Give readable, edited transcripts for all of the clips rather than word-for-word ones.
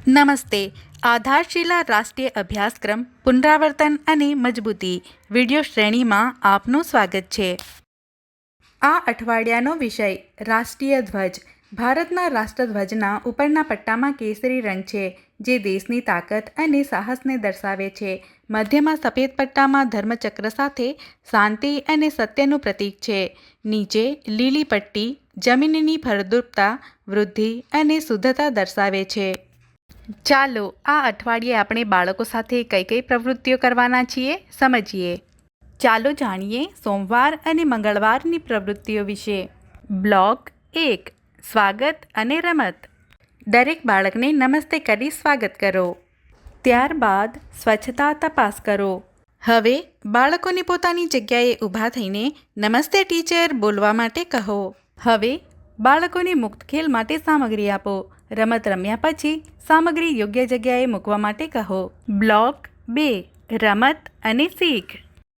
નમસ્તે. આધારશિલા રાષ્ટ્રીય અભ્યાસક્રમ પુનરાવર્તન અને મજબૂતી વિડિયો શ્રેણીમાં આપનું સ્વાગત છે. આ અઠવાડિયાનો વિષય રાષ્ટ્રીય ધ્વજ. ભારતના રાષ્ટ્રધ્વજના ઉપરના પટ્ટામાં કેસરી રંગ છે, જે દેશની તાકાત અને સાહસને દર્શાવે છે. મધ્યમાં સફેદ પટ્ટામાં ધર્મચક્ર સાથે શાંતિ અને સત્યનું પ્રતીક છે. નીચે લીલી પટ્ટી જમીનની ફળદ્રુપતા, વૃદ્ધિ અને શુદ્ધતા દર્શાવે છે. ચાલો આ અઠવાડિયે આપણે બાળકો સાથે કઈ કઈ પ્રવૃત્તિઓ કરવાના છીએ સમજીએ. ચાલો જાણીએ સોમવાર અને મંગળવારની પ્રવૃત્તિઓ વિશે. બ્લોક 1. સ્વાગત અને રમત. દરેક બાળકને નમસ્તે કરી સ્વાગત કરો. ત્યારબાદ સ્વચ્છતા તપાસ કરો. હવે બાળકોને પોતાની જગ્યાએ ઊભા થઈને નમસ્તે ટીચર બોલવા માટે કહો. હવે બાળકોને મુક્ત ખેલ માટે સામગ્રી આપો. રમત રમ્યા પછી સામગ્રી યોગ્ય જગ્યાએ મૂકવા માટે કહો. બ્લોક 2. રમત અને શીખ.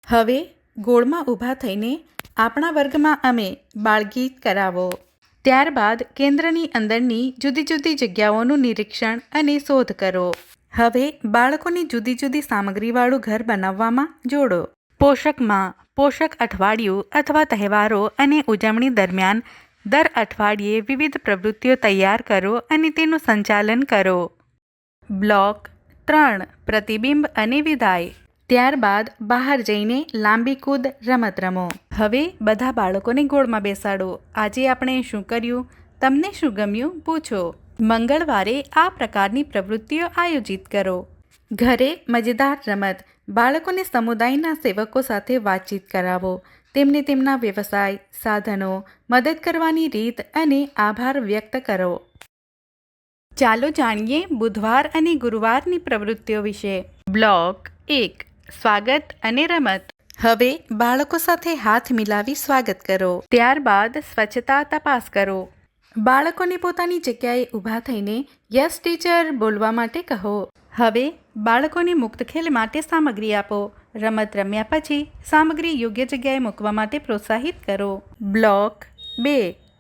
હવે ગોળમાં ઊભા થઈને આપણા વર્ગમાં અમે બાળગીત કરાવો. ત્યારબાદ કેન્દ્રની અંદરની જુદી જુદી જગ્યાઓનું નિરીક્ષણ અને શોધ કરો. હવે બાળકોને જુદી જુદી સામગ્રીવાળું ઘર બનાવવામાં જોડો. પોષકમાં પોષક અઠવાડિયું અથવા તહેવારો અને ઉજવણી દરમિયાન દર અઠવાડિયે વિવિધ પ્રવૃત્તિઓ તૈયાર કરો અને તેનું સંચાલન કરો. બ્લોક 3. પ્રતિબિંબ અને વિદાય. ત્યારબાદ બહાર જઈને લાંબી કૂદ રમત રમો. હવે બધા બાળકોને ગોળમાં બેસાડો. આજે આપણે શું કર્યું? તમને શું ગમ્યું? પૂછો. મંગળવારે આ પ્રકારની પ્રવૃત્તિઓ આયોજિત કરો. ઘરે મજેદાર રમત. બાળકોને સમુદાયના સેવકો સાથે વાતચીત કરાવો. તેમને તેમના વ્યવસાય, સાધનો, મદદ કરવાની રીત અને આભાર વ્યક્ત કરો. ચાલો જાણીએ બુધવાર અને ગુરુવારની પ્રવૃત્તિઓ વિશે. બ્લોક 1. સ્વાગત અને રમત. હવે બાળકો સાથે હાથ મિલાવી સ્વાગત કરો. ત્યારબાદ સ્વચ્છતા તપાસ કરો. બાળકોને પોતાની જગ્યાએ ઊભા થઈને યસ ટીચર બોલવા માટે કહો. હવે બાળકોને મુક્ત ખેલ માટે સામગ્રી આપો. રમત રમ્યા પછી સામગ્રી યોગ્ય જગ્યાએ મૂકવા માટે પ્રોત્સાહિત કરો. બ્લોક 2.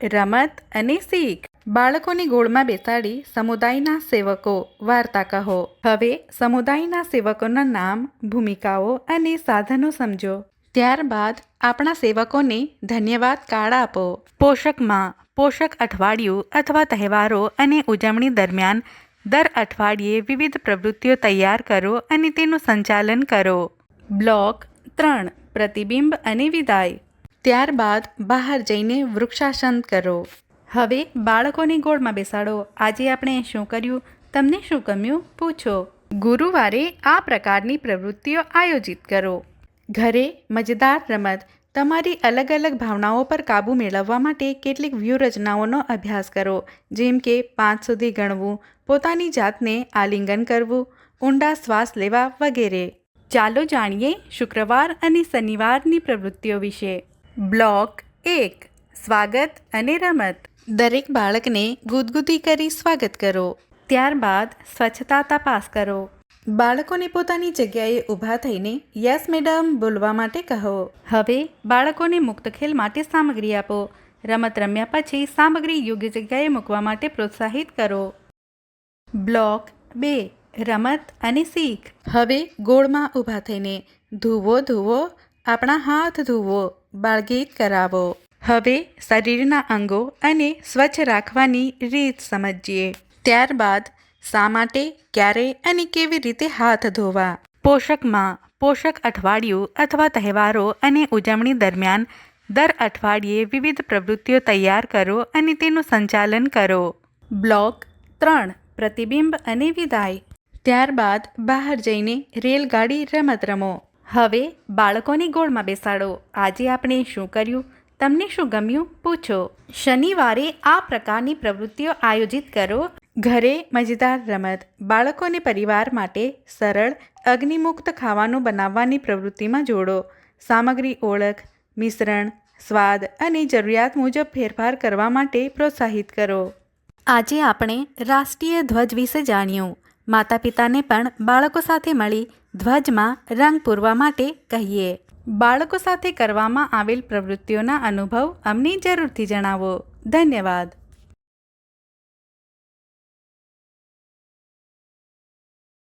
રમત અને શીખ. બાળકોને ગોળમાં બેસાડી સમુદાયના સેવકો વાર્તા કહો. હવે સમુદાયના સેવકોના નામ, ભૂમિકાઓ અને સાધનો સમજો. ત્યારબાદ આપણા સેવકોને ધન્યવાદ કાર્ડ આપો. પોષકમાં પોષક અઠવાડિયું અથવા તહેવારો અને ઉજવણી દરમિયાન દર અઠવાડિયે વિવિધ પ્રવૃત્તિઓ તૈયાર કરો અને તેનું સંચાલન કરો. બ્લોક 3. પ્રતિબિંબ અને વિદાય. ત્યારબાદ બહાર જઈને વૃક્ષાસન કરો. હવે બાળકોને ગોળમાં બેસાડો. આજે આપણે શું કર્યું? તમને શું ગમ્યું? પૂછો. ગુરુવારે આ પ્રકારની પ્રવૃત્તિઓ આયોજિત કરો. ઘરે મજેદાર રમત. તમારી અલગ અલગ ભાવનાઓ પર કાબૂ મેળવવા માટે કેટલીક વ્યૂહરચનાઓનો અભ્યાસ કરો, જેમ કે 5 સુધી ગણવું, પોતાની જાતને આલિંગન કરવું, ઊંડા શ્વાસ લેવા વગેરે. ચાલો જાણીએ શુક્રવાર અને શનિવારની પ્રવૃત્તિઓ વિશે. બ્લોક 1. સ્વાગત અને રમત. દરેક બાળકને ગુદગુદી કરી સ્વાગત કરો. ત્યારબાદ સ્વચ્છતા તપાસ કરો. બાળકોને પોતાની જગ્યાએ ઊભા થઈને યસ મેડમ બોલવા માટે કહો. હવે બાળકોને મુક્ત ખેલ માટે સામગ્રી આપો. રમત રમ્યા પછી સામગ્રી યોગ્ય જગ્યાએ મૂકવા માટે પ્રોત્સાહિત કરો. બ્લોક 2. રમત અને શીખ. હવે ગોળમાં ઊભા થઈને ધુવો ધુવો, આપણા હાથ ધુવો બાળગીત કરાવો. હવે શરીરના અંગો અને સ્વચ્છ રાખવાની રીત સમજીએ. ત્યારબાદ શા માટે, ક્યારે અને કેવી રીતે હાથ ધોવા. પોષકમાં પોષક અઠવાડિયું અથવા તહેવારો અને ઉજવણી દરમિયાન દર અઠવાડિયે વિવિધ પ્રવૃત્તિઓ તૈયાર કરો અને તેનું સંચાલન કરો. બ્લોક 3. પ્રતિબિંબ અને વિદાય. ત્યારબાદ બહાર જઈને રેલગાડી રમત રમો. હવે બાળકોને ગોળમાં બેસાડો. આજે આપણે શું કર્યું? તમને શું ગમ્યું? પૂછો. શનિવારે આ પ્રકારની પ્રવૃત્તિઓ આયોજિત કરો. ઘરે મજેદાર રમત. બાળકોને પરિવાર માટે સરળ અગ્નિમુક્ત ખાવાનું બનાવવાની પ્રવૃત્તિમાં જોડો. સામગ્રી ઓળખ, મિશ્રણ, સ્વાદ અને જરૂરિયાત મુજબ ફેરફાર કરવા માટે પ્રોત્સાહિત કરો. આજે આપણે રાષ્ટ્રીય ધ્વજ વિશે જાણ્યું. માતા પિતાને પણ બાળકો સાથે મળી ધ્વજમાં રંગ પૂરવા માટે કહીએ. બાળકો સાથે કરવામાં આવેલ પ્રવૃત્તિઓના અનુભવ અમને જરૂરથી જણાવો. ધન્યવાદ.